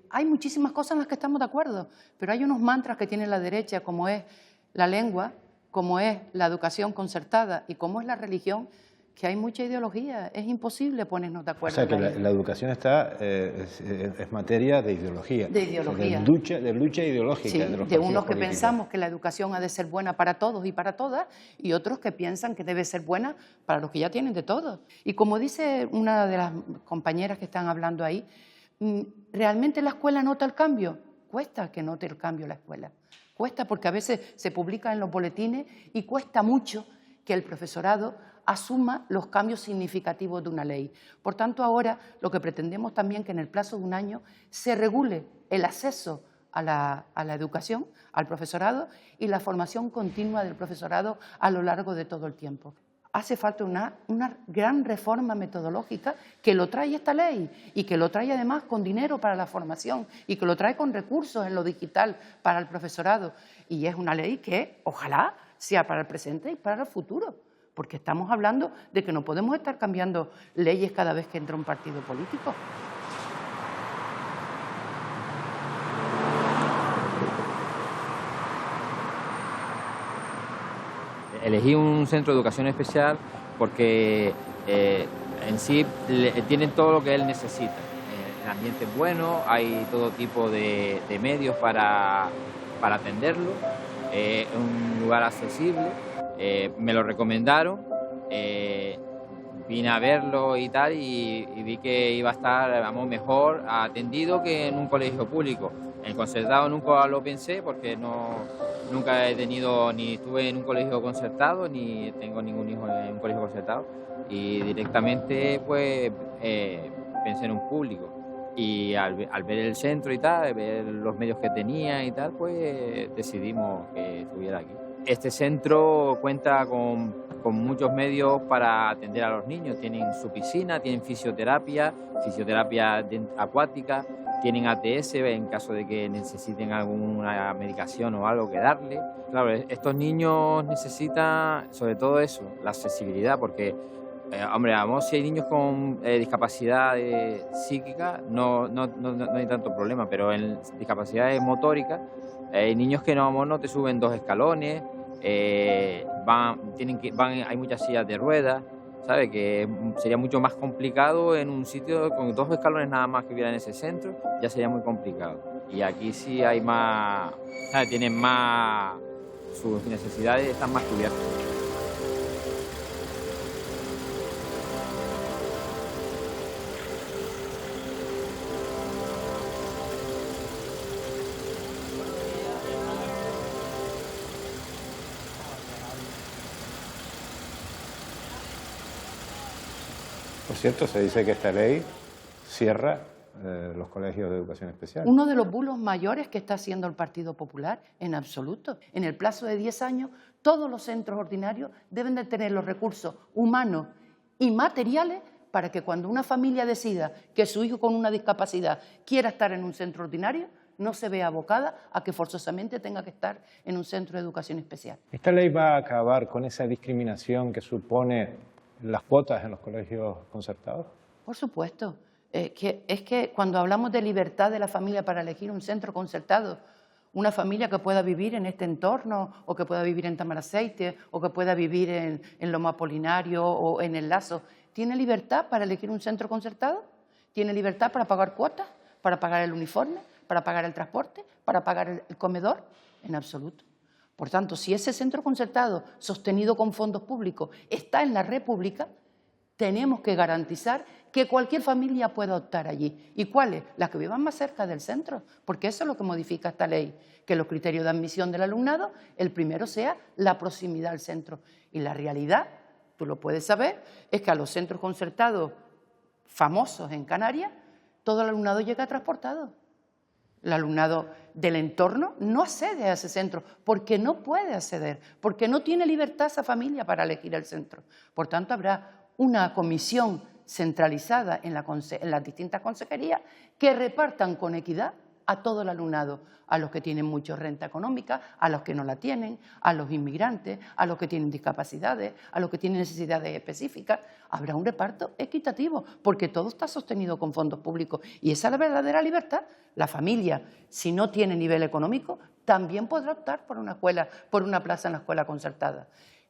hay muchísimas cosas en las que estamos de acuerdo, pero hay unos mantras que tiene la derecha, como es la lengua, como es la educación concertada y como es la religión, que hay mucha ideología, es imposible ponernos de acuerdo. O sea, que la educación es materia de ideología. De ideología. De lucha ideológica. Sí, de los de unos que políticos. pensamos que la educación ha de ser buena para todos y para todas, y otros que piensan que debe ser buena para los que ya tienen de todo. Y como dice una de las compañeras que están hablando ahí, ¿realmente la escuela nota el cambio? Cuesta que note el cambio la escuela. Cuesta porque a veces se publica en los boletines y cuesta mucho que el profesorado asuma los cambios significativos de una ley. Por tanto, ahora lo que pretendemos también que en el plazo de un año se regule el acceso a la educación, al profesorado y la formación continua del profesorado a lo largo de todo el tiempo. Hace falta una gran reforma metodológica que lo trae esta ley y que lo trae además con dinero para la formación y que lo trae con recursos en lo digital para el profesorado. Y es una ley que ojalá sea para el presente y para el futuro, porque estamos hablando de que no podemos estar cambiando leyes cada vez que entra un partido político. Elegí un centro de educación especial porque en sí tienen todo lo que él necesita. El ambiente es bueno, hay todo tipo de medios para atenderlo, un lugar accesible. Me lo recomendaron, vine a verlo y tal y vi que iba a estar mejor atendido que en un colegio público. En concertado nunca lo pensé porque nunca he tenido, ni estuve en un colegio concertado, ni tengo ningún hijo en un colegio concertado y directamente pues pensé en un público. Y al ver el centro y tal, ver los medios que tenía y tal, pues decidimos que estuviera aquí. Este centro cuenta con muchos medios para atender a los niños. Tienen su piscina, tienen fisioterapia acuática, tienen ATS en caso de que necesiten alguna medicación o algo que darle. Claro, estos niños necesitan sobre todo eso, la accesibilidad, porque hombre, si hay niños con discapacidad psíquica no hay tanto problema, pero en discapacidades motóricas hay niños que no te suben 2 escalones, hay muchas sillas de ruedas, ¿sabe? Que sería mucho más complicado en un sitio con 2 escalones nada más que hubiera en ese centro, ya sería muy complicado. Y aquí sí hay más, ¿sabe? Tienen más, sus necesidades están más cubiertas. Por cierto, se dice que esta ley cierra los colegios de educación especial. Uno de los bulos mayores que está haciendo el Partido Popular, en absoluto. En el plazo de 10 años, todos los centros ordinarios deben de tener los recursos humanos y materiales para que cuando una familia decida que su hijo con una discapacidad quiera estar en un centro ordinario, no se vea abocada a que forzosamente tenga que estar en un centro de educación especial. ¿Esta ley va a acabar con esa discriminación que supone las cuotas en los colegios concertados? Por supuesto. Es que cuando hablamos de libertad de la familia para elegir un centro concertado, una familia que pueda vivir en este entorno, o que pueda vivir en Tamaraceite, o que pueda vivir en Loma Apolinario o en El Lazo, ¿tiene libertad para elegir un centro concertado? ¿Tiene libertad para pagar cuotas, para pagar el uniforme, para pagar el transporte, para pagar el comedor? En absoluto. Por tanto, si ese centro concertado, sostenido con fondos públicos, está en la red pública, tenemos que garantizar que cualquier familia pueda optar allí. ¿Y cuáles? Las que vivan más cerca del centro, porque eso es lo que modifica esta ley, que los criterios de admisión del alumnado, el primero sea la proximidad al centro. Y la realidad, tú lo puedes saber, es que a los centros concertados famosos en Canarias, todo el alumnado llega transportado. El alumnado del entorno no accede a ese centro porque no puede acceder, porque no tiene libertad esa familia para elegir el centro. Por tanto, habrá una comisión centralizada en las distintas consejerías que repartan con equidad a todo el alumnado, a los que tienen mucha renta económica, a los que no la tienen, a los inmigrantes, a los que tienen discapacidades, a los que tienen necesidades específicas. Habrá un reparto equitativo, porque todo está sostenido con fondos públicos. Y esa es la verdadera libertad. La familia, si no tiene nivel económico, también podrá optar por una escuela, por una plaza en la escuela concertada.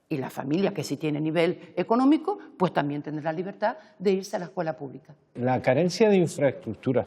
Y la familia que sí tiene nivel económico, pues también tendrá la libertad de irse a la escuela pública. ¿La carencia de infraestructuras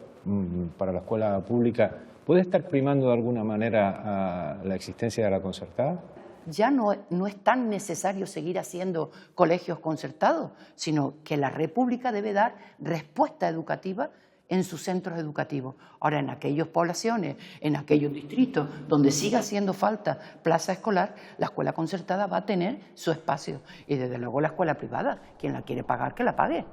para la escuela pública puede estar primando de alguna manera a la existencia de la concertada? Ya no es tan necesario seguir haciendo colegios concertados, sino que la red pública debe dar respuesta educativa en sus centros educativos. Ahora, en aquellas poblaciones, en aquellos distritos donde siga haciendo falta plaza escolar, la escuela concertada va a tener su espacio. Y desde luego la escuela privada, quien la quiere pagar, que la pague.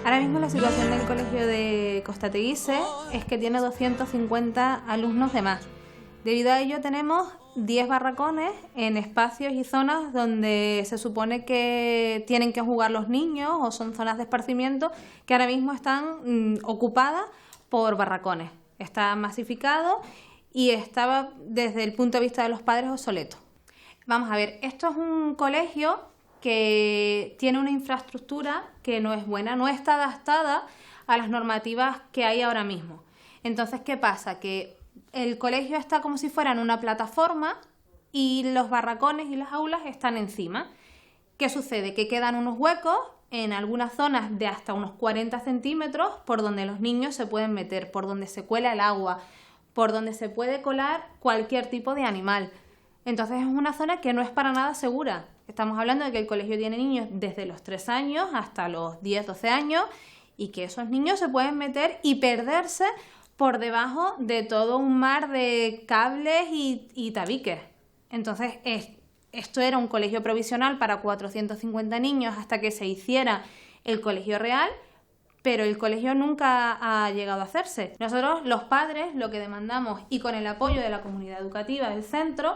Ahora mismo la situación del colegio de Costa Teguise es que tiene 250 alumnos de más. Debido a ello tenemos 10 barracones en espacios y zonas donde se supone que tienen que jugar los niños o son zonas de esparcimiento que ahora mismo están ocupadas por barracones. Está masificado y estaba desde el punto de vista de los padres obsoleto. Vamos a ver, esto es un colegio que tiene una infraestructura que no es buena, no está adaptada a las normativas que hay ahora mismo. Entonces, ¿qué pasa? Que el colegio está como si fuera en una plataforma y los barracones y las aulas están encima. ¿Qué sucede? Que quedan unos huecos en algunas zonas de hasta unos 40 centímetros por donde los niños se pueden meter, por donde se cuela el agua, por donde se puede colar cualquier tipo de animal. Entonces es una zona que no es para nada segura. Estamos hablando de que el colegio tiene niños desde los 3 años hasta los 10, 12 años y que esos niños se pueden meter y perderse por debajo de todo un mar de cables y tabiques. Entonces esto era un colegio provisional para 450 niños hasta que se hiciera el colegio real, pero el colegio nunca ha llegado a hacerse. Nosotros, los padres, lo que demandamos, y con el apoyo de la comunidad educativa del centro,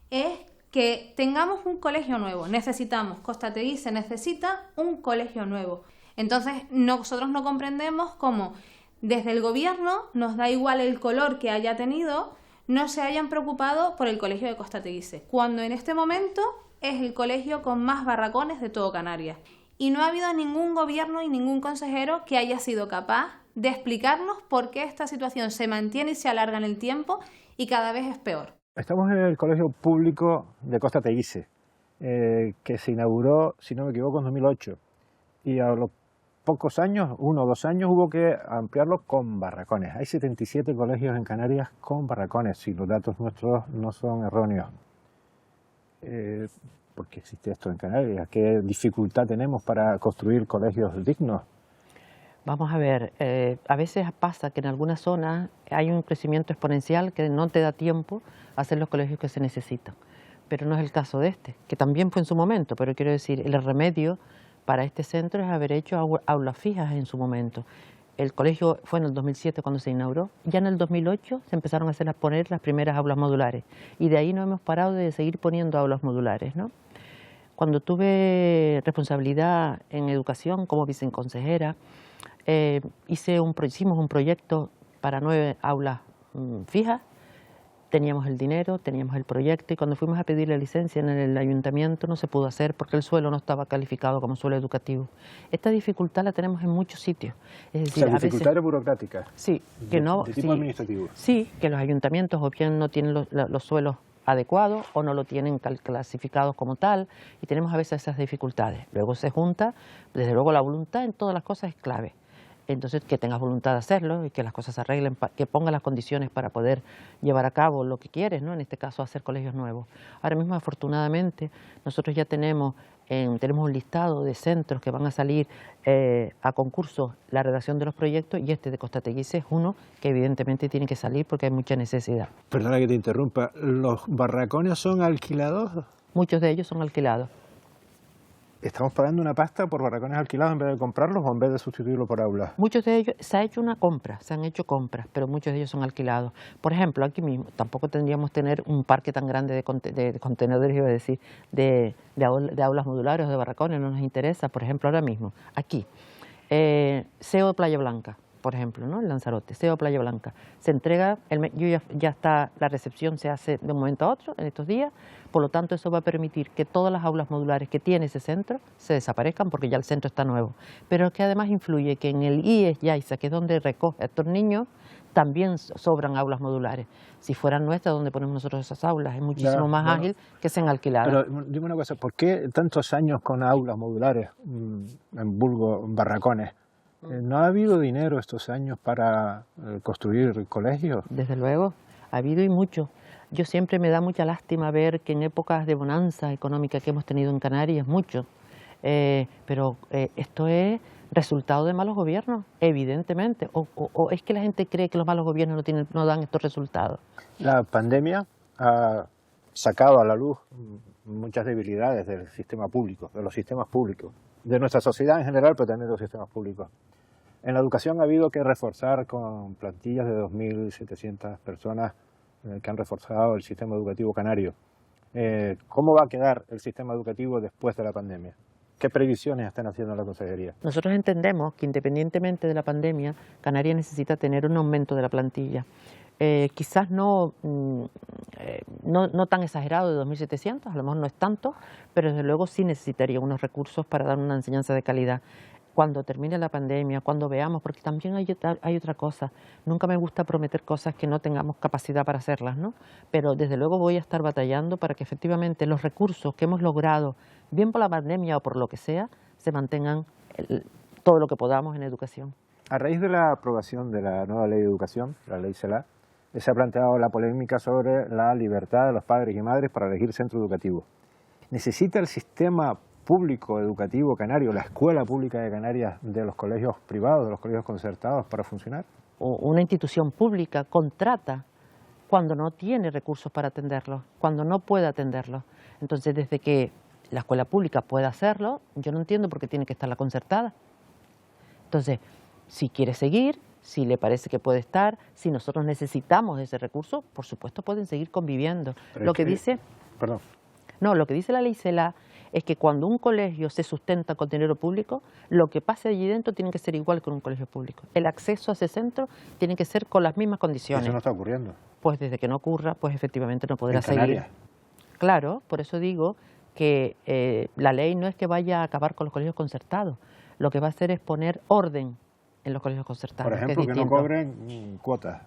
es que tengamos un colegio nuevo. Necesitamos, Costa Teguise necesita un colegio nuevo. Entonces, nosotros no comprendemos cómo desde el gobierno nos da igual el color que haya tenido, no se hayan preocupado por el colegio de Costa Teguise, cuando en este momento es el colegio con más barracones de todo Canarias. Y no ha habido ningún gobierno y ningún consejero que haya sido capaz de explicarnos por qué esta situación se mantiene y se alarga en el tiempo y cada vez es peor. Estamos en el colegio público de Costa Teguise que se inauguró, si no me equivoco, en 2008. Y a los pocos años, 1 o 2 años, hubo que ampliarlo con barracones. Hay 77 colegios en Canarias con barracones, si los datos nuestros no son erróneos. ¿Por qué existe esto en Canarias? ¿Qué dificultad tenemos para construir colegios dignos? Vamos a ver, a veces pasa que en algunas zonas hay un crecimiento exponencial que no te da tiempo a hacer los colegios que se necesitan. Pero no es el caso de este, que también fue en su momento, pero quiero decir, el remedio para este centro es haber hecho aulas fijas en su momento. El colegio fue en el 2007 cuando se inauguró, ya en el 2008 se empezaron a poner las primeras aulas modulares y de ahí no hemos parado de seguir poniendo aulas modulares, ¿no? Cuando tuve responsabilidad en educación como viceconsejera, hicimos un proyecto para 9 aulas fijas. Teníamos el dinero, teníamos el proyecto y cuando fuimos a pedir la licencia en el ayuntamiento no se pudo hacer porque el suelo no estaba calificado como suelo educativo. Esta dificultad la tenemos en muchos sitios. Es decir, dificultades burocráticas. Sí, que no. De tipo administrativo. Sí, que los ayuntamientos o bien no tienen los suelos adecuados o no lo tienen clasificados como tal y tenemos a veces esas dificultades. Luego se junta, desde luego la voluntad en todas las cosas es clave. Entonces, que tengas voluntad de hacerlo y que las cosas se arreglen, que pongas las condiciones para poder llevar a cabo lo que quieres, ¿no? En este caso, hacer colegios nuevos. Ahora mismo, afortunadamente, nosotros ya tenemos un listado de centros que van a salir a concurso la redacción de los proyectos y este de Costa Teguise es uno que evidentemente tiene que salir porque hay mucha necesidad. Perdona que te interrumpa, ¿los barracones son alquilados? Muchos de ellos son alquilados. ¿Estamos pagando una pasta por barracones alquilados en vez de comprarlos o en vez de sustituirlos por aulas? Muchos de ellos, se ha hecho una compra, se han hecho compras, pero muchos de ellos son alquilados. Por ejemplo, aquí mismo, tampoco tendríamos que tener un parque tan grande de contenedores, iba a decir, de aulas modulares o de barracones, no nos interesa. Por ejemplo, ahora mismo, aquí, CEO Playa Blanca, por ejemplo, ¿no? En Lanzarote, CEO Playa Blanca. Se entrega, ya está, la recepción se hace de un momento a otro, en estos días. Por lo tanto, eso va a permitir que todas las aulas modulares que tiene ese centro se desaparezcan porque ya el centro está nuevo. Pero que además influye que en el IES Yaiza, que es donde recoge a estos niños, también sobran aulas modulares. Si fueran nuestras, donde ponemos nosotros esas aulas, es muchísimo más ágil que sean alquiladas. Pero dime una cosa, ¿por qué tantos años con aulas modulares, en vulgo, barracones? ¿No ha habido dinero estos años para construir colegios? Desde luego, ha habido y mucho. Yo siempre me da mucha lástima ver que en épocas de bonanza económica que hemos tenido en Canarias, mucho, pero esto es resultado de malos gobiernos, evidentemente, o es que la gente cree que los malos gobiernos no dan estos resultados. La pandemia ha sacado a la luz muchas debilidades del sistema público, de los sistemas públicos, de nuestra sociedad en general, pero también de los sistemas públicos. En la educación ha habido que reforzar con plantillas de 2.700 personas que han reforzado el sistema educativo canario. ¿Cómo va a quedar el sistema educativo después de la pandemia? ¿Qué previsiones están haciendo la Consejería? Nosotros entendemos que independientemente de la pandemia, Canarias necesita tener un aumento de la plantilla. Quizás no tan exagerado de 2.700, a lo mejor no es tanto, pero desde luego sí necesitaría unos recursos para dar una enseñanza de calidad. Cuando termine la pandemia, cuando veamos, porque también hay otra cosa, nunca me gusta prometer cosas que no tengamos capacidad para hacerlas, ¿no? Pero desde luego voy a estar batallando para que efectivamente los recursos que hemos logrado, bien por la pandemia o por lo que sea, se mantengan todo lo que podamos en educación. A raíz de la aprobación de la nueva ley de educación, la ley CELA, se ha planteado la polémica sobre la libertad de los padres y madres para elegir centro educativo. ¿Necesita el sistema público educativo canario, la escuela pública de Canarias, de los colegios privados, de los colegios concertados para funcionar? Una institución pública contrata cuando no tiene recursos para atenderlos, cuando no puede atenderlos. Entonces, desde que la escuela pública pueda hacerlo, yo no entiendo por qué tiene que estar la concertada. Entonces, si quiere seguir, si le parece que puede estar, si nosotros necesitamos ese recurso, por supuesto pueden seguir conviviendo. Lo que dice la ley CELA es que cuando un colegio se sustenta con dinero público, lo que pase allí dentro tiene que ser igual que en un colegio público. El acceso a ese centro tiene que ser con las mismas condiciones. Eso no está ocurriendo. Pues desde que no ocurra, pues efectivamente no podrá seguir. Canarias. Claro, por eso digo que la ley no es que vaya a acabar con los colegios concertados. Lo que va a hacer es poner orden en los colegios concertados. Por ejemplo, que no cobren cuotas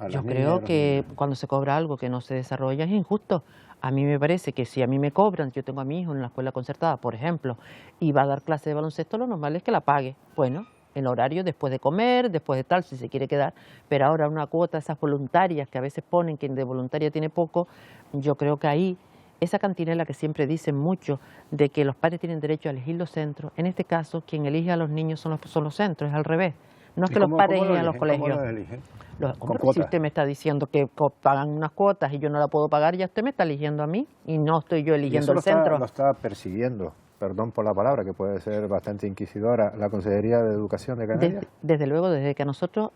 las Yo creo niñas, que cuando se cobra algo que no se desarrolla es injusto. A mí me parece que si a mí me cobran, yo tengo a mi hijo en la escuela concertada, por ejemplo, y va a dar clase de baloncesto, lo normal es que la pague. Bueno, en horario después de comer, después de tal, si se quiere quedar, pero ahora una cuota, esas voluntarias que a veces ponen, quien de voluntaria tiene poco, yo creo que ahí, esa cantinela que siempre dicen mucho, de que los padres tienen derecho a elegir los centros, en este caso, quien elige a los niños son los centros, es al revés. No es que los padres elijan los colegios. ¿Cómo lo eligen? Si usted me está diciendo que pagan unas cuotas y yo no la puedo pagar, ya usted me está eligiendo a mí y no estoy yo eligiendo el centro. Lo está persiguiendo, perdón por la palabra, que puede ser bastante inquisidora, la Consejería de Educación de Canarias. Desde luego, desde que a nosotros,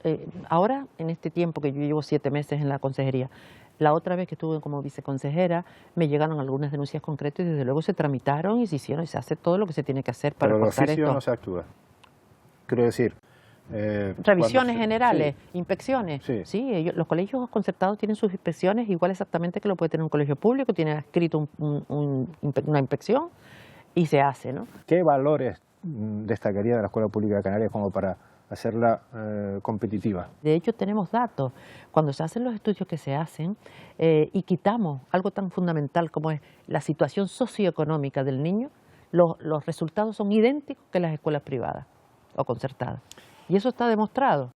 ahora en este tiempo que yo llevo 7 meses en la consejería, la otra vez que estuve como viceconsejera, me llegaron algunas denuncias concretas y desde luego se tramitaron y se hicieron y se hace todo lo que se tiene que hacer para cortar esto. Pero no se actúa. Quiero decir... revisiones generales, inspecciones. Sí, los colegios concertados tienen sus inspecciones, igual exactamente que lo puede tener un colegio público, tiene escrito una inspección y se hace, ¿no? ¿Qué valores destacaría de la Escuela Pública de Canarias como para hacerla competitiva? De hecho, tenemos datos. Cuando se hacen los estudios que se hacen y quitamos algo tan fundamental como es la situación socioeconómica del niño, los resultados son idénticos que las escuelas privadas o concertadas. Y eso está demostrado.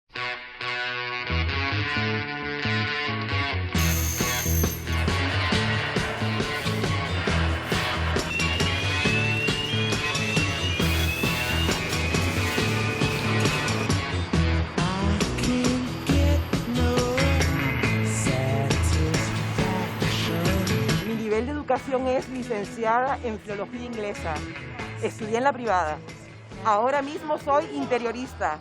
Mi nivel de educación es licenciada en Filología Inglesa. Estudié en la privada. Ahora mismo soy interiorista.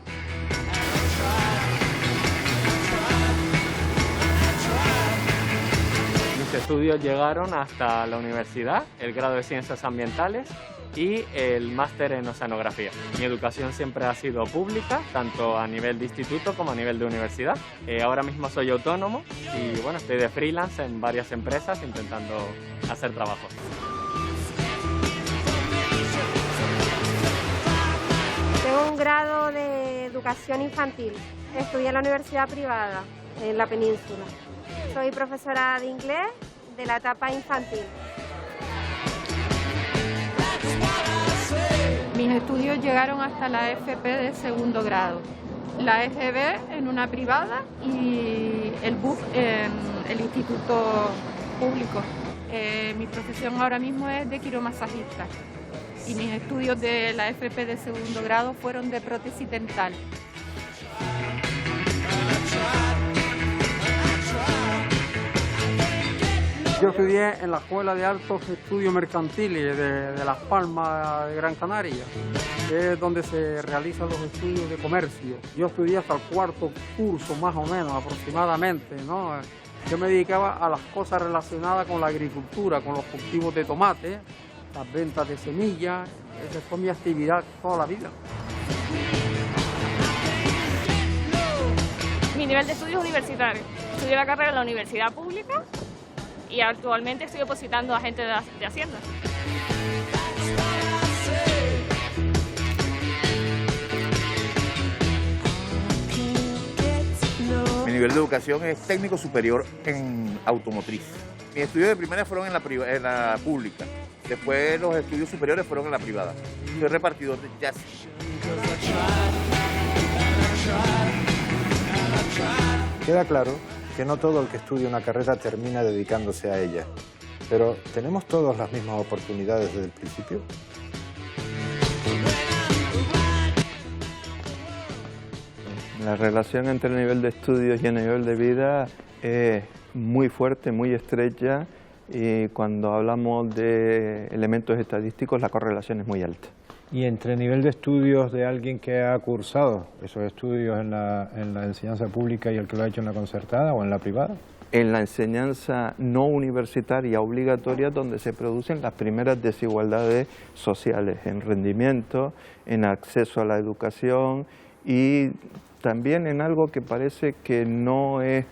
Mis estudios llegaron hasta la universidad, el grado de Ciencias Ambientales y el máster en Oceanografía. Mi educación siempre ha sido pública, tanto a nivel de instituto como a nivel de universidad. Ahora mismo soy autónomo y bueno, estoy de freelance en varias empresas intentando hacer trabajo. Tengo un grado de educación infantil. Estudié en la universidad privada, en la península. Soy profesora de inglés de la etapa infantil. Mis estudios llegaron hasta la FP de segundo grado, la FB en una privada y el BUP en el instituto público. Mi profesión ahora mismo es de quiromasajista. Y mis estudios de la FP de segundo grado fueron de prótesis dental. Yo estudié en la Escuela de Altos Estudios Mercantiles de Las Palmas de Gran Canaria, que es donde se realizan los estudios de comercio. Yo estudié hasta el 4º curso, más o menos, aproximadamente, ¿no? Yo me dedicaba a las cosas relacionadas con la agricultura, con los cultivos de tomate, las ventas de semillas. Esa fue mi actividad toda la vida. Mi nivel de estudios universitario. Estudié la carrera en la universidad pública y actualmente estoy opositando a agente de Hacienda. Mi nivel de educación es técnico superior en automotriz. Mis estudios de primaria fueron en la pública. Después los estudios superiores fueron en la privada. Soy repartidor de jazz. Queda claro que no todo el que estudia una carrera termina dedicándose a ella. Pero ¿tenemos todos las mismas oportunidades desde el principio? La relación entre el nivel de estudios y el nivel de vida es muy fuerte, muy estrecha, y cuando hablamos de elementos estadísticos la correlación es muy alta. ¿Y entre el nivel de estudios de alguien que ha cursado esos estudios en la enseñanza pública y el que lo ha hecho en la concertada o en la privada? En la enseñanza no universitaria obligatoria donde se producen las primeras desigualdades sociales en rendimiento, en acceso a la educación y también en algo que parece que no es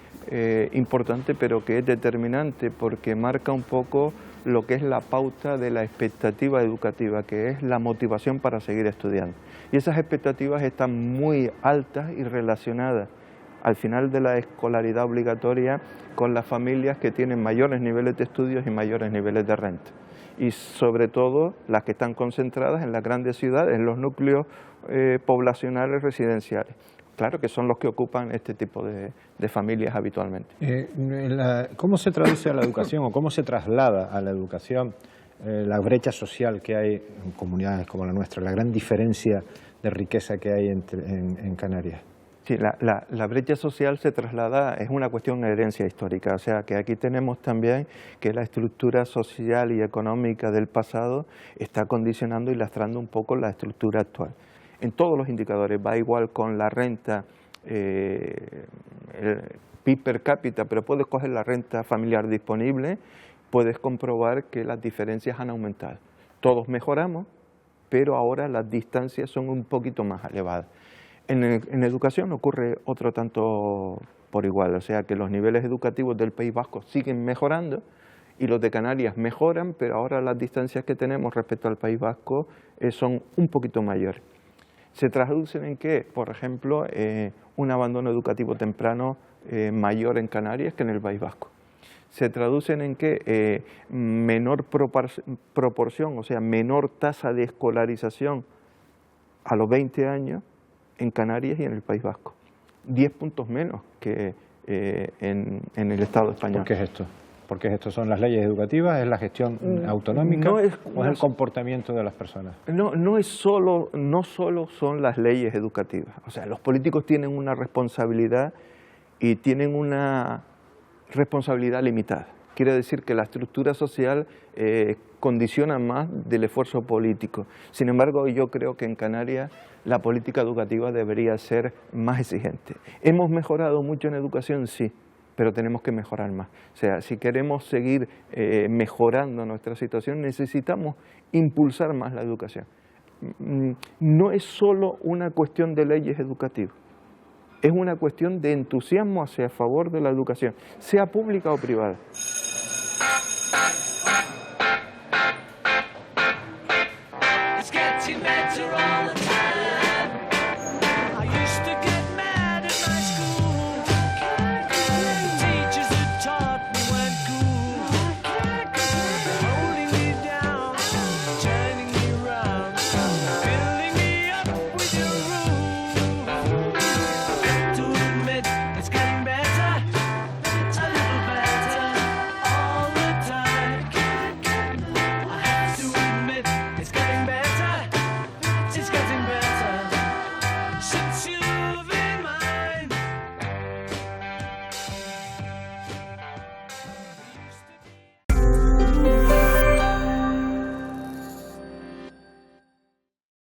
importante pero que es determinante porque marca un poco lo que es la pauta de la expectativa educativa, que es la motivación para seguir estudiando. Y esas expectativas están muy altas y relacionadas al final de la escolaridad obligatoria con las familias que tienen mayores niveles de estudios y mayores niveles de renta. Y sobre todo las que están concentradas en las grandes ciudades, en los núcleos poblacionales residenciales. Claro que son los que ocupan este tipo de familias habitualmente. ¿Cómo se traduce a la educación o cómo se traslada a la educación la brecha social que hay en comunidades como la nuestra, la gran diferencia de riqueza que hay en Canarias? Sí, la brecha social se traslada, es una cuestión de herencia histórica, o sea que aquí tenemos también que la estructura social y económica del pasado está condicionando y lastrando un poco la estructura actual. En todos los indicadores, va igual con la renta, el PIB per cápita, pero puedes coger la renta familiar disponible, puedes comprobar que las diferencias han aumentado. Todos mejoramos, pero ahora las distancias son un poquito más elevadas. En educación ocurre otro tanto por igual, o sea que los niveles educativos del País Vasco siguen mejorando y los de Canarias mejoran, pero ahora las distancias que tenemos respecto al País Vasco son un poquito mayores. ¿Se traducen en qué? Por ejemplo, un abandono educativo temprano mayor en Canarias que en el País Vasco. Se traducen en qué? Menor proporción, o sea, menor tasa de escolarización a los 20 años en Canarias y en el País Vasco. 10 puntos menos que en el Estado español. ¿Por qué es esto? ¿Por qué es esto? ¿Son las leyes educativas? ¿Es la gestión autonómica? ¿O es el comportamiento de las personas? No solo son las leyes educativas. O sea, los políticos tienen una responsabilidad y tienen una responsabilidad limitada. Quiere decir que la estructura social condiciona más del esfuerzo político. Sin embargo, yo creo que en Canarias la política educativa debería ser más exigente. ¿Hemos mejorado mucho en educación? Sí, pero tenemos que mejorar más. O sea, si queremos seguir mejorando nuestra situación, necesitamos impulsar más la educación. No es solo una cuestión de leyes educativas, es una cuestión de entusiasmo hacia favor de la educación, sea pública o privada.